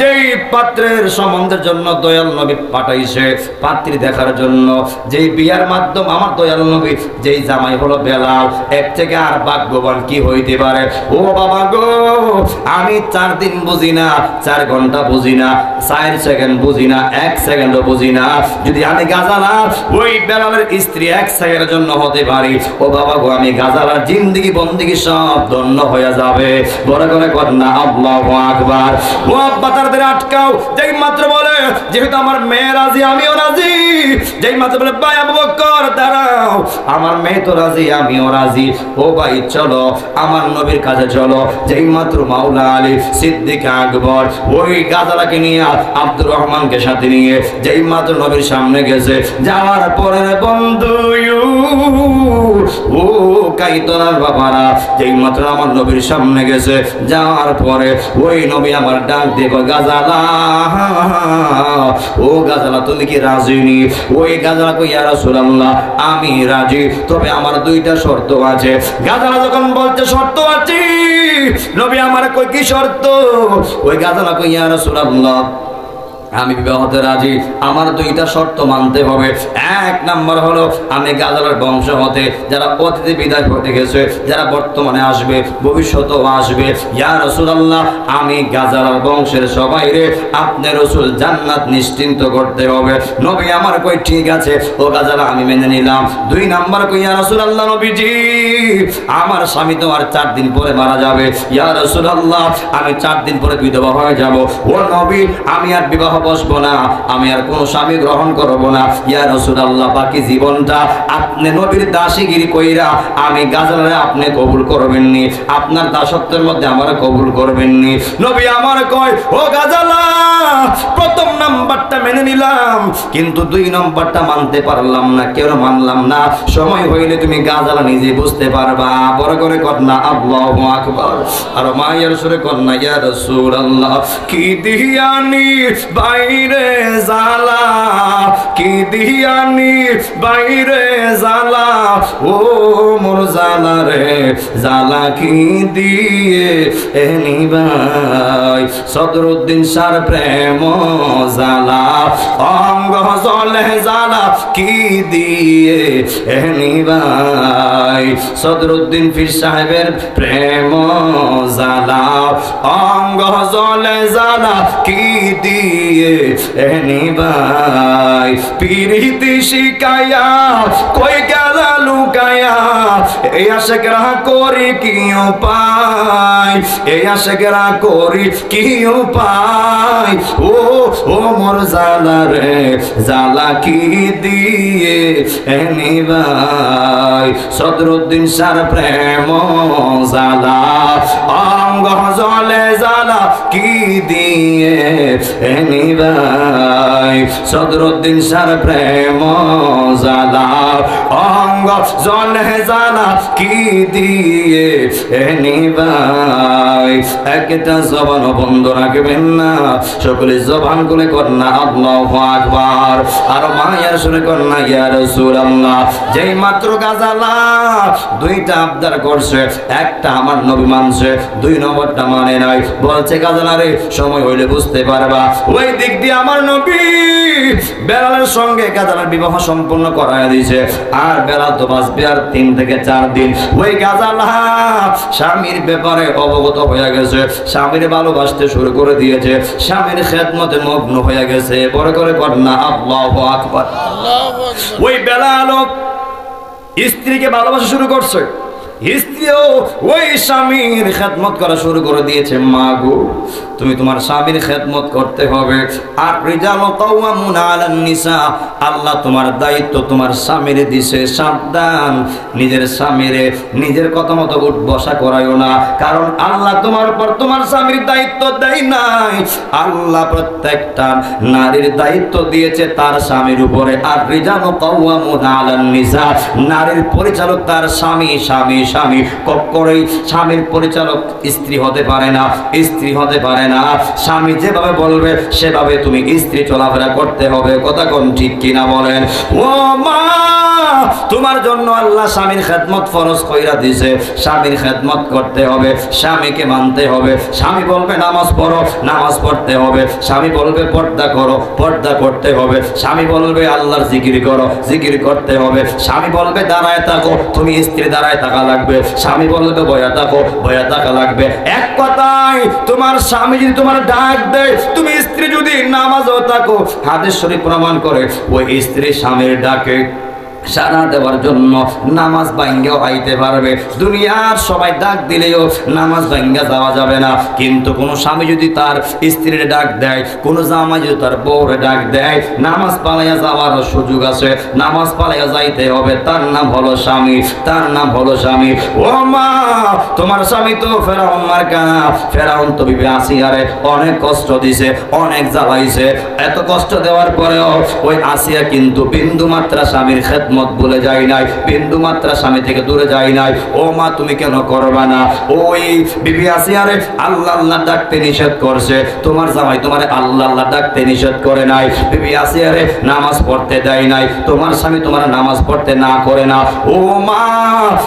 যেই পাত্রের সম্বন্ধের জন্য দয়াল নবী পাঠাইছে, পাত্রী দেখার জন্য, যেই বিয়ার মাধ্যম আমার দয়াল নবী, যেই জামাই হলো বেলাল, এক থেকে আর ভাগ্যবান কি হইতে পারে? ও বাবা গো, আমি 4 দিন বুঝি না, 4 ঘন্টা বুঝি না, 4 সেকেন্ড বুঝি না, 1 সেকেন্ডও বুঝি না। যদি আমি গাজালা ওই বেলালের স্ত্রী 1 সেকেন্ডের জন্য হতে পারি, ও বাবা গো, আমি গাজালার জিন্দেগি বন্দেগি সব ধন্য হয়ে যাবে। বড় করে কর না আল্লাহু আকবার। ও আব্বা তাড়াতাড়ি আটকাও। যেই মাত্র বলে, যেহেতু আমার মেয়ে রাজি, আমিও রাজি। যেই মাত্র বলে, ভাই আবু বকর দাঁড়াও, আমার মেয়ে তো রাজি, আমিও রাজি। ও ভাই চলো, আমার নবীর কাছে চলো। যেই মাত্র মাওলা আলী সিদ্দিক আকবর ওই গাজালাকে নিয়ে আব্দুর রহমানকে সাথে নিয়ে যেই মাত্র নবীর সামনে গেছে, যাওয়ার পরে বন্ধু ও কাইতনার বাবারা, যেই মাত্র আমার নবীর সামনে গেছে, যাওয়ার পরে ওই নবী আমার ডাক দেব, গাজালা, ও গাজালা তুমি কি রাজি নি? ওই গাজালা কই, ইয়া রাসূলুল্লাহ আমি রাজি, তবে আমার 2টা শর্ত আছে। গাজালা যখন বলতে শর্ত আছে, নবী আমার কই, কি শর্ত? ওই গাজালা কই, ইয়া রাসূলুল্লাহ আমি বিবাহতে রাজি, আমার 2টা শর্ত মানতে হবে। 1 নাম্বার হলো, আমি গাজালার বংশ হতে যারা অতীতে বিদায় হতে গেছে, যারা বর্তমানে আসবে, ভবিষ্যতেও আসবে, ইয়া রাসূলুল্লাহ আমি গাজালার বংশের সবাইরে আপনি রাসূল জান্নাত নিশ্চিন্ত করতে হবে। নবী আমার কই, ঠিক আছে ও গাজালা আমি মেনে নিলাম। 2 নাম্বার কই, ইয়া রাসূলুল্লাহ নবীজি আমার স্বামী তো আর 4 দিন পরে মারা যাবে, ইয়া রাসূলুল্লাহ আমি 4 দিন পরে বিধবা হয়ে যাব। ও নবী আমি আর বিবাহ বসবো না, আমি আর কোনো স্বামী গ্রহণ করব না। ইয়া রাসূলুল্লাহ, বাকি জীবনটা আপনি নবীর দাসীগিরি কইরা আমি গাজালে আপনি কবুল করবেননি, আপনার দাসত্বের মধ্যে আমার কবুল করবেননি। নবী আমার কয়, ও গাজালা, প্রথম নাম্বারটা মেনে নিলাম, কিন্তু 2 নম্বরটা মানতে পারলাম না। কেন মানলাম না? সময় হইলে তুমি গাজালা নিজে বুঝতে পারবা। বড় করে কন্যা আল্লাহু আকবার, আর মায়ের সুরে কন্যা ইয়া রাসূলুল্লাহ, কি দিয়ানি বাইরে জালা, কি দিয়ানি বাইরে জালা, ও মোর জালা রে জালা কি দিয়ে এনি ভাই। সদরুদ্দিন শাহর প্রেম জালা, অঙ্গ জলে জালা কি দিয়ে এনি ভাই। সদরুদ্দিন পীর সাহেবের প্রেম জালা, অঙ্গ জলে জালা কি দিয়ে এনি ভাই। পিরিতি শিকায়া কই গেলা লুকায়া, এই আশেকরা করি কি উপায়, এই আশেকরা করি কি উপায়। ও ও মোর জালা রে জালা কি দিয়ে এনি ভাই। সদরুদ্দিন শাহর প্রেম জালা, অঙ্গ জলে জালা কি দিয়ে এনি ভাই। সদরুদ্দিন শাহর প্রেম জালা, অঙ্গ জলে জালা কি দিয়ে এনি ভাই। একটা জবান বন্ধ রাখবেন না, সকলে জবান খুলে কন্যা আল্লাহু আকবার, আর মায়ের শুনে কন্যা ইয়া রাসূলুল্লাহ। যেই মাত্র গাজালা 2টা আবদার করছে, একটা আমার নবী মানছে, 2 নম্বরটা মানে নাই। বলছে গাজালা রে, সময় হইলে বুঝতে পারবা। ওই দিক দিয়ে আমার নবী বেলালের সঙ্গে গাজালার বিবাহ সম্পন্ন করায় দিয়েছে। আর বেলাল তো বাঁচবে আর 3 থেকে 4 দিন। ওই গাজালা স্বামীর ব্যাপারে অবগত হয়ে গেছে, স্বামীর ভালোবাসতে শুরু করে দিয়েছে, স্বামীর খেদমতে মগ্ন হয়ে গেছে। বড় করে কন্যা আল্লাহু আকবার। ওই বেলাল স্ত্রীকে ভালোবাসা শুরু করছে, স্ত্রীও ওই স্বামীর খেদমত করা শুরু করে দিয়েছে। মা গো, তুমি তোমার স্বামীর খেদমত করতে হবে। আর রিজালু কাওয়ামুনা আলান নিসা, আল্লাহ তোমার দায়িত্ব তোমার স্বামীর দিছে। সাবধান, নিজের স্বামীরে নিজের কথা মতো উঠ বসা করায়ও না, কারণ আল্লাহ তোমার উপর তোমার স্বামীর দায়িত্ব দেয় নাই। আল্লাহ প্রত্যেকটা নারীর দায়িত্ব দিয়েছে তার স্বামীর উপরে। আর রিজালু কাওয়ামুনা আলান নিসা, নারীর পরিচালক তার স্বামী। স্বামী স্বামী কখনোই স্বামীর পরিচালক স্ত্রী হতে পারে না, স্ত্রী হতে পারে না। স্বামী যেভাবে বলবে সেভাবে তুমি স্ত্রী চলাফেরা করতে হবে। কথা কোন ঠিক কিনা বলেন? ও মা, তোমার জন্য আল্লাহ স্বামীর খেদমত ফরজ কইরা দিয়েছে। স্বামীর খেদমত করতে হবে, স্বামীকে মানতে হবে। স্বামী বলবে নামাজ পড়ো, নামাজ পড়তে হবে। স্বামী বলবে পর্দা করো, পর্দা করতে হবে। স্বামী বলবে আল্লাহর জিকির করো, জিকির করতে হবে। স্বামী বলবে দাঁড়ায় থাকো, তুমি স্ত্রী দাঁড়ায় থাকা লাগবে। স্বামী বলবে বয়া থাকো, বয়া থাকা লাগবে। এক কথায় তোমার স্বামী যদি তোমার ডাক দেয়, তুমি স্ত্রী যদি নামাজও থাকো, হাদিস শরীফ প্রমাণ করে ওই স্ত্রী স্বামীর ডাকে সাড়া দেওয়ার জন্য নামাজ ভাঙ্গেও আইতে পারবে। দুনিয়ার সবাই ডাক দিলেও নামাজ ভাঙ্গা যাওয়া যাবে না। কিন্তু কোনো স্বামী যদি তার স্ত্রীর ডাক দেয়, কোনো জামাই যদি তার বউরে ডাক দেয়, নামাজ পালাইয়া যাওয়ার সুযোগ আছে। নামাজ পালাইয়া যাইতে হবে। তার নাম হলো স্বামী, তার নাম হলো স্বামী। ও মা, তোমার স্বামী তো ফেরাউন মার্কা। ফেরাউন তো বিবি আসিয়ারে অনেক কষ্ট দিছে, অনেক জ্বালাইছে। এত কষ্ট দেওয়ার পরেও ওই আসিয়া কিন্তু বিন্দু মাত্রা স্বামীর খেদমত ভুলে যায় নাই, বিন্দু মাত্রা স্বামী থেকে দূরে যায় নাই। ও মা, তুমি কেন করবা না? ওই বিবি আসিয়ারে আল্লাহ আল্লাহ ডাকতে নিষেধ করছে, তোমার জামাই তোমারে আল্লাহ আল্লাহ ডাকতে নিষেধ করে নাই। বিবি আসিয়ারে নামাজ পড়তে দেয় নাই, তোমার স্বামী তোমার নামাজ পড়তে না করে না। ও মা,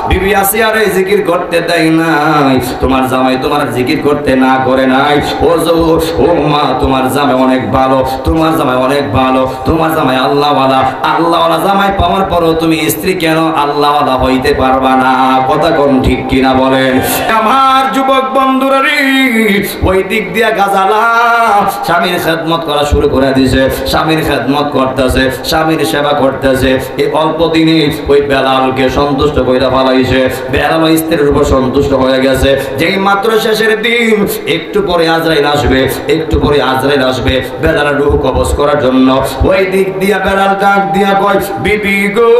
বিবি আসিয়ারে জিকির করতে দেয় নাই, তোমার জামাই তোমার জিকির করতে না করে নাই। ও মা, তোমার জামাই অনেক ভালো, তোমার জামাই অনেক ভালো, তোমার জামাই আল্লাহওয়ালা। আল্লাহওয়ালা জামাই পাওয়ার এরপরও তুমি স্ত্রী কেন আল্লাহওয়ালা হইতে পারবা না? কথা কোন ঠিক কিনা বলেন? আমার যুবক বন্ধুরা রে, ওই দিক দিয়া গাজালা স্বামীর খেদমত করা শুরু করে দিয়েছে, স্বামীর খেদমত করতেছে, স্বামীর সেবা করতেছে। এই অল্প দিনে ওই বেলালকে সন্তুষ্ট কইরা ফেলাইছে। বেলাল স্ত্রীর উপর সন্তুষ্ট হয়ে গেছে। যেই মাত্র শেষের দিন, একটু পরে আজরাইল আসবে, একটু পরে আজরাইল আসবে বেলালের রূহ কবজ করার জন্য। ওই দিক দিয়া বেলাল ডাক দিয়া কয়, বিবি গো,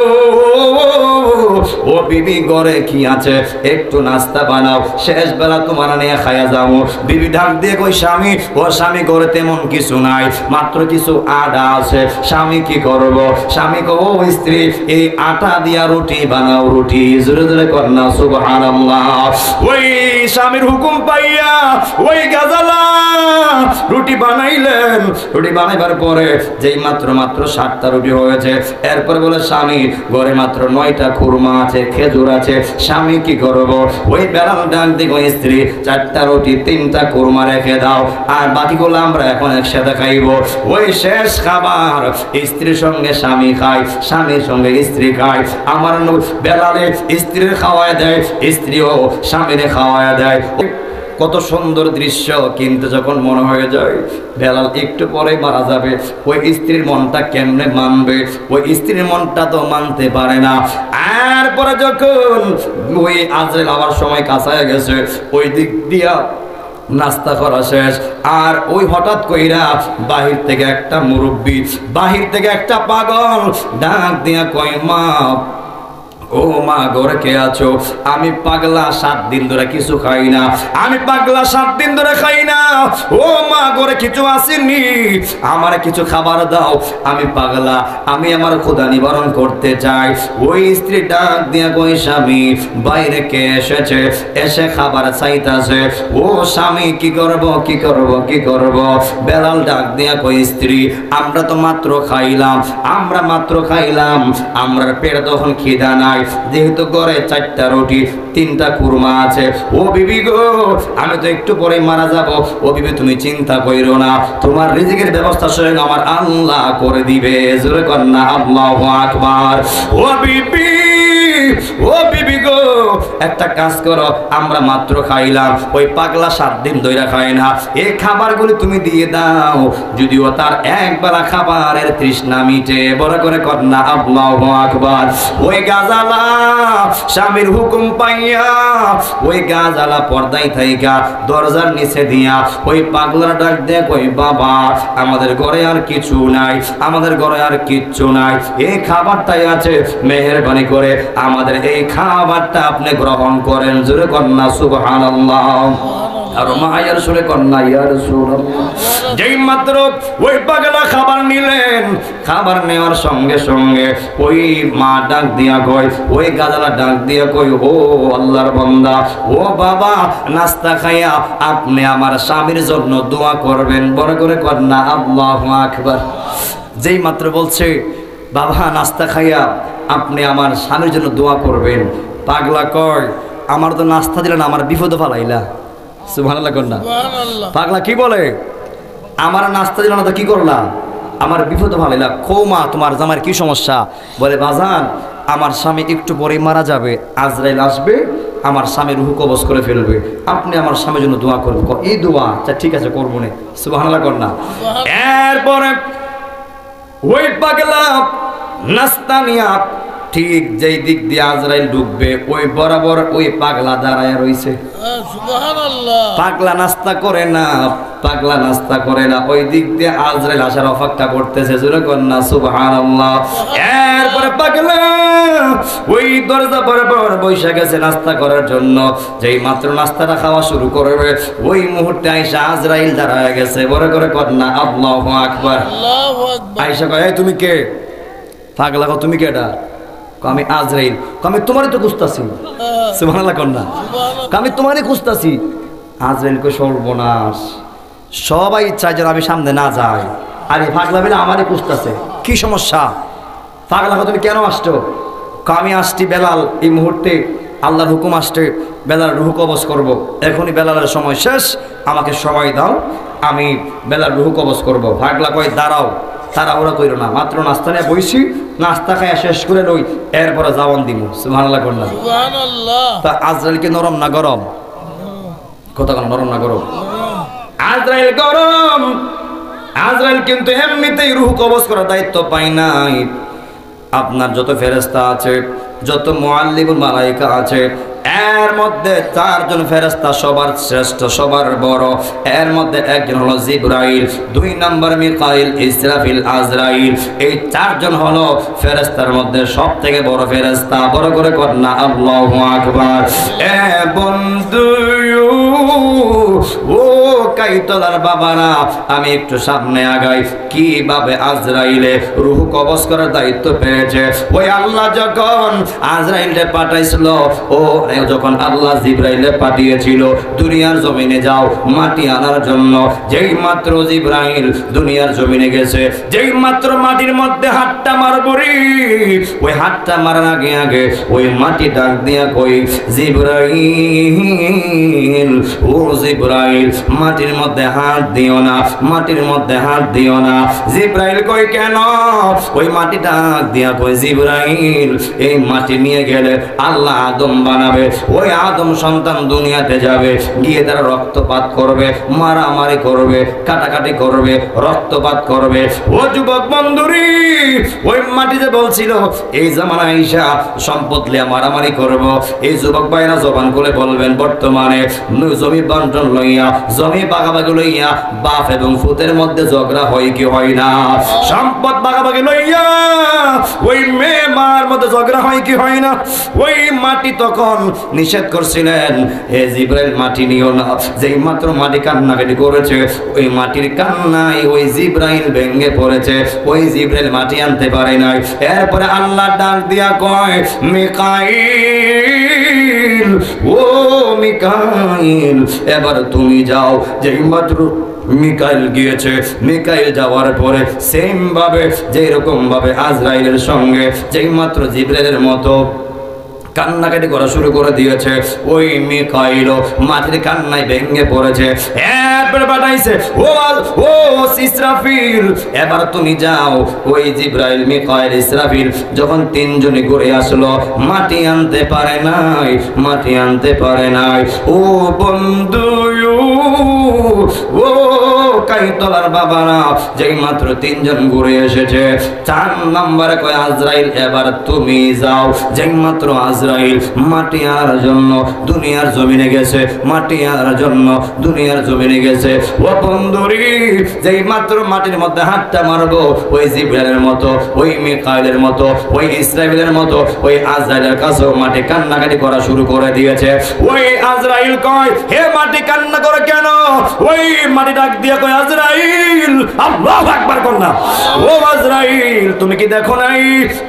ও বিবি ঘরে কি আছে? একটু নাস্তা বানাও, শেষ বেলা তোমার নিয়ে খাইয়া যাও। বিবি ডাক দিয়ে কই, স্বামী, ও স্বামী ঘরে তেমন কিছু নাই, মাত্র কিছু আটা আছে। স্বামী কি করব? স্বামী কো, ও স্ত্রী, এই আটা দিয়া রুটি বানাও, রুটি। জোরে জোরে কর না সুবহানাল্লাহ। ওই স্বামীর হুকুম পাইয়া ওই গাজালা রুটি বানাইলেন। রুটি বানাইবার পরে যেই মাত্র 7টা রুটি হয়েছে, এরপর বলে, স্বামী ঘরে মাত্র 9টা খুরমা আছে, খেজুর আছে, স্বামী কি করব? ওই বেলাল ডাক দিয়ে ওই স্ত্রী, 4টা রুটি 3টা খুরমা রেখে দাও, আর বাকিগুলো আমরা এখন একসাথে খাইব। ওই শেষ খাবার স্ত্রীর সঙ্গে স্বামী খায়, স্বামীর সঙ্গে স্ত্রী খায়। আমার বেলালে স্ত্রীর খাওয়ায় দেয়, স্ত্রীও স্বামীরে খাওয়ায় দেয়। কত সুন্দর দৃশ্য। কিন্তু যখন মনে হয়ে যায় বেলাল একটু পরে মারা যাবে, ওই স্ত্রীর মনটা কেমনে মানবে? ওই স্ত্রীর মনটা তো মানতে পারে না। আর পরে যখন ওই আজরাইল আবার সময় কাছায় গেছে, ওই দিক দিয়া নাস্তা করা শেষ, আর ওই হঠাৎ কইরা বাহির থেকে একটা মুরব্বী, বাহির থেকে একটা পাগল ডাক দিয়া কয়, মা, ও মা, ঘরে কে আছো? আমি পাগলা 7 দিন ধরে কিছু খাই না, আমি পাগলা 7 দিন ধরে খাই না। ও মা, ঘরে কিছু আসেনি, আমার কিছু খাবার দাও, আমি পাগলা, আমি আমার ক্ষুধা নিবারণ করতে চাই। ওই স্ত্রী ডাক দিয়া কই, স্বামী বাইরে কে এসেছে, এসে খাবার চাইতাছে। ও স্বামী, কি করব, কি করব, কি করব? বেলাল ডাক দিয়া কই, স্ত্রী, আমরা তো মাত্র খাইলাম, আমরা মাত্র খাইলাম, আমরা পেট তখন খিদা নাই, যেহেতু ঘরে 4টা রুটি 3টা কুরমা আছে। ও বিবি গো, আমি তো একটু পরে মারা যাব। ও বিবি, তুমি চিন্তা কইরো না, তোমার রিজিকের ব্যবস্থা স্বয়ং আমার আল্লাহ করে দিবে। জোরে কর না আল্লাহু আকবার। ও বিবি, ও বিবি গো, একটা কাজ করো, আমরা মাত্র খাইলাম, ওই পাগলা 7 দিন ধরে খায় না, এই খাবারগুলো তুমি দিয়ে দাও, যদিও তার একবেলা খাবারের তৃষ্ণা মিটে। বড় করে কর না আল্লাহু আকবার। ওই গাজালা স্বামীর হুকুম পাইয়া ওই গাজালা পর্দায় থাইকা দরজার নিচে দিয়া ওই পাগলার ডাক দিয়ে কই, বাবা, আমাদের ঘরে আর কিছু নাই, আমাদের ঘরে আর কিচ্ছু নাই, এই খাবারটাই আছে, মেহেরবানি করে আমাদের এই খাবারটা আপনি গ্রহণ করেন। জোরে কর না সুবহানাল্লাহ। আর মায়ের সুরে কন্যা, ইয়া রাসূলুল্লাহ। যেই মাত্র ওই পাগলা খাবার নিলেন, খাবার নেওয়ার সঙ্গে সঙ্গে ওই মা ডাক দিয়া কয়, ওই গাজালা ডাক দিয়া কই, ও আল্লাহর বান্দা, ও বাবা, নাস্তা খাইয়া আপনি আমার স্বামীর জন্য দোয়া করবেন। বড় করে কন্যা আল্লাহু আকবার। যেই মাত্র বলছে, বাবা, নাস্তা খাইয়া আপনি আমার স্বামীর জন্য দোয়া করবেন, পাগলা কয়, আমার তো নাস্তা দিলেন, আমার বিপদ ফালাইলা। সুবহানাল্লাহ কন্যা। পাগলা কি বলে, আমার নাস্তা দিল না তো কি করলা, আমার বিপদ ফালাইলা। খোমা, তোমার জামার কি সমস্যা? বলে, বাজান, আমার স্বামী একটু পরে মারা যাবে, আজরাইল আসবে, আমার স্বামীর রূহ কবজ করে ফেলবে, আপনি আমার স্বামীর জন্য দোয়া করবেন। এই দোয়া, আচ্ছা ঠিক আছে, করবো না। সুবহানাল্লাহ কন্যা। এরপরে ওই পাগলা নাস্তা নিয়া ঠিক যেই দিক দিয়ে আজরাইল ঢুকবে, ওই বরাবর ওই পাগলা দাঁড়ায় রইছে। পাগলা নাস্তা করে না, পাগলা নাস্তা করে না, ওই দিক দিয়ে আজরাইল আসার অপেক্ষা করতেছে। জোরে কর না সুবহানাল্লাহ। এরপরে পাগলা ওই দরজা বরাবর বসে গেছে নাস্তা করার জন্য। যেই মাত্র নাস্তাটা খাওয়া শুরু করবে, ওই মুহূর্তে আয়েশা আজরাইল দাঁড়ায় গেছে। বড় করে কর না আল্লাহু আকবার। আয়েশা কয়, তুমি কে? পাগলা কয়, তুমি কেডা? আমি আজরাইল। আমি তোমারই তো খুঁজতাছি। সুবহানাল্লাহ কন্যা। আমি তোমারই খুঁজতাছি। আজরাইল কয়, সর্বনাশ, সবাই চায় যেন আমি সামনে না যাই, আরে পাগলা বলে আমারই খুঁজতাছে, কি সমস্যা? পাগলা কয়, তুমি কেন আসছো? আমি আসছি বেলাল, এই মুহূর্তে আল্লাহর হুকুম আসছে, বেলাল রূহ কবজ করব, এখনই বেলালের সময় শেষ, আমাকে সময় দাও, আমি বেলাল রূহ কবজ করব। পাগলা কয়, দাঁড়াও, তাড়াহুড়া কইরো না, মাত্র নাস্তা নিয়ে বইছি, নাস্তা খাইয়া শেষ করে লই, এরপরে জাবান দিব। সুবহানাল্লাহ করলাম। তা আজরাইল কি নরম না গরম? কথা কোন নরম না গরম? আজরাইল গরম। আজরাইল কিন্তু এমনিতেই রূহ কবজ করার দায়িত্ব পায় নাই। আপনার যত ফেরেশতা আছে, যত মুআল্লিমুল মালায়েকা আছে, এর মধ্যে 4 জন ফেরেশতা সবার শ্রেষ্ঠ, সবার বড়। এর মধ্যে একজন হলো জিবরাইল, 2 নম্বর মিকাইল, ইসরাফিল, আজরাইল। এই 4 জন হলো ফেরেশতার মধ্যে সবথেকে বড় ফেরেশতা। বড় করে কর না আল্লাহু আকবার। এ বন্ধু ও কাইতলার বাবারা, আমি একটু সামনে আগাই। কিভাবে আজরাইলে রূহ কবজ করার দায়িত্ব পেয়েছে? ওই আল্লাহ যখন আজরাইলকে পাঠাইছিল, ও যখন আল্লাহ জিবরাইলে পাঠিয়েছিল দুনিয়ার জমিনে যাও মাটি আনার জন্য, যেই মাত্র জিবরাইল দুনিয়ার জমিনে গেছে, যেই মাত্র মাটির মধ্যে হাতটা মারবরি, ওই হাতটা মারার আগে আগে ওই মাটি ডাক দিয়া কই, জিবরাইল, ও জিবরাইল, মাটির মধ্যে হাত দিও না, মাটির মধ্যে হাত দিও না। জিবরাইল কই কেন? ওই মাটি ডাক দিয়া কই, জিবরাইল, এই মাটি নিয়ে গেলে আল্লাহ আদম বানাবে, ওই আদম সন্তান দুনিয়াতে যাবে, গিয়ে তারা রক্তপাত করবে, মারামারি করবে, কাটাকাটি করবে, রক্তপাত করবে। ও যুবক বন্ধুরি, ওই মাটিতে বলছিল এই জামানা ঈশা সম্পদ লিয়া মারামারি করব। এই যুবক ভাইরা জবান করে বলবেন, বর্তমানে জমি বন্টন লইয়া, জমি ভাগাভাগি লইয়া বাপ এবং ফুতের মধ্যে ঝগড়া হয় কি হয় না? সম্পদ ভাগাভাগি লইয়া ওই মেয়ে মার মধ্যে ঝগড়া হয় কি হয় না? ওই মাটি তখন নিষেধ করছিলেন, হে জিবরাইল মাটি নিও না। যেই মাত্র মাটি কান্নাকাটি করেছে, ওই মাটির কান্নায় ওই জিবরাইল ভেঙে পড়েছে, ওই জিবরাইল মাটি আনতে পারে নাই। এরপরে আল্লাহ ডাক দিয়া কয়, মিকাইল, ও মিকাইল, এবার তুমি যাও। যেই মাত্র মিকাইল গিয়েছে, মিকাইল যাওয়ার পরে সেম ভাবে, যেরকম ভাবে আজরাইলের সঙ্গে যেই মাত্র জিবরাইলের মতো কান্নাকাটি করা শুরু করে দিয়েছে, ওই মিকাইল মাটির কান্নায় ভেঙে পড়েছে। এরপরে পাঠাইছে, ও ইসরাফিল, এবার তুমি যাও। ওই জিবরাইল, মিকাইল, ইসরাফিল যখন 3 জনে ঘুরে আসলো, মাটি আনতে পারে নাই, মাটি আনতে পারে নাই। ও বন্ধু, ও কাইতলার বাবারা, যেই মাত্র 3 জন ঘুরে এসেছে, 4 নম্বরে কয় আজরাইল, এবার তুমি যাও। যেই মাত্র আজরাইল মাটি আনার জন্য দুনিয়ার জমিনে গেছে, মাটি আনার জন্য দুনিয়ার জমিনে গেছে। ও বন্ধুরি, যেই মাত্র মাটির মধ্যে হাতটা মারবো, ওই জিবরাইলের মতো, ওই মিকাইলের মতো, ওই ইসরাফিলের মতো, ওই আজরাইলের কাছেও মাটি কান্নাকাটি করা শুরু করে দিয়েছে। ওই আজরাইল কয়, হে মাটি কান্না করে কেন? ওই মাটি ডাক দিয়ে কয়, আজরাইল, আল্লাহু আকবার কর না। ও আজরাইল, তুমি কি দেখো নাই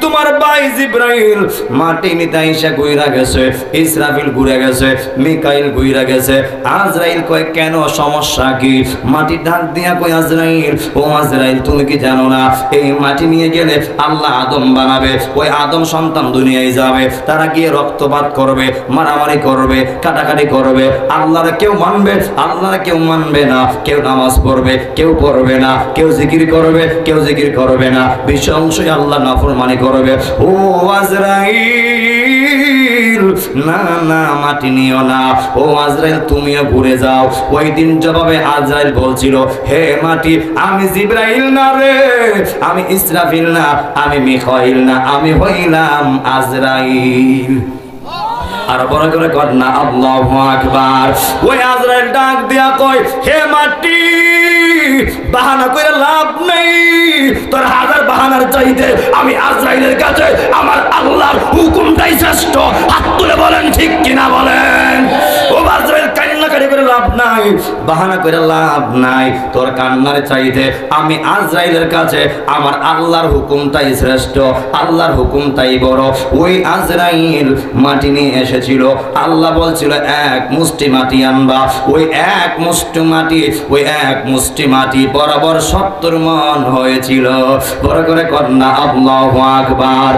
তোমার ভাই জিবরাইল মাটি নিতে আইসা ঘুরে গেছে, ইসরাফিল ঘুরে গেছে, মিকাইল ঘুরে গেছে। আজরাইল কয়, কেন, সমস্যা কি? মাটি ডাক দিয়া কয়, আজরাইল, ও আজরাইল, তুমি কি জানো না এই মাটি নিয়ে গেলে আল্লাহ আদম বানাবে, ওই আদম সন্তান দুনিয়ায় যাবে, তারা গিয়ে রক্তপাত করবে, মারামারি করবে, কাটাকাটি করবে, আল্লাহর কেউ মানবে, আল্লাহর কেউ মানবে না, কেউ নামাজ পড়বে, কেউ পড়বে না, কেউ জিকির করবে, কেউ জিকির করবে না, বেশি অংশই আল্লাহ নাফরমানি করবে। ও আজরাইল, না না, মাটি নিও না। ও আজরাইল, তুমিও ঘুরে যাও। ওই দিন জবাবে আজরাইল বলছিল, হে মাটি, আমি জিবরাইল না রে, আমি ইসরাফিল না, আমি মিকাইল না, আমি হইলাম আজরাইল। আর বড় করে কর না আল্লাহু আকবার। ওই আজরাইল ডাক দিয়া কয়, হে মাটি, বাহানা করে লাভ নেই, তোর হাজার বাহানার চাইতে আমি আজরাইলের কাছে আমার আল্লাহর হুকুমটাই শ্রেষ্ঠ। হাত তুলে বলেন ঠিক কিনা বলেন। ও আজরাইল, কান্নাকাটি করে লাভ নাই, বাহানা করে লাভ নাই, তোর কান্নার চাইতে আমি আজরাইলের কাছে আমার আল্লাহর হুকুমটাই শ্রেষ্ঠ, আল্লাহর হুকুমটাই বড়। ওই আজরাইল মাটি নিয়ে এসেছিল, আল্লাহ বলছিল 1 মুষ্টি মাটি আনবা। ওই 1 মুষ্টি মাটি, ওই 1 মুষ্টি মাটি বরাবর 70 মণ হয়েছিল। বড় করে কন্যা আল্লাহু আকবার।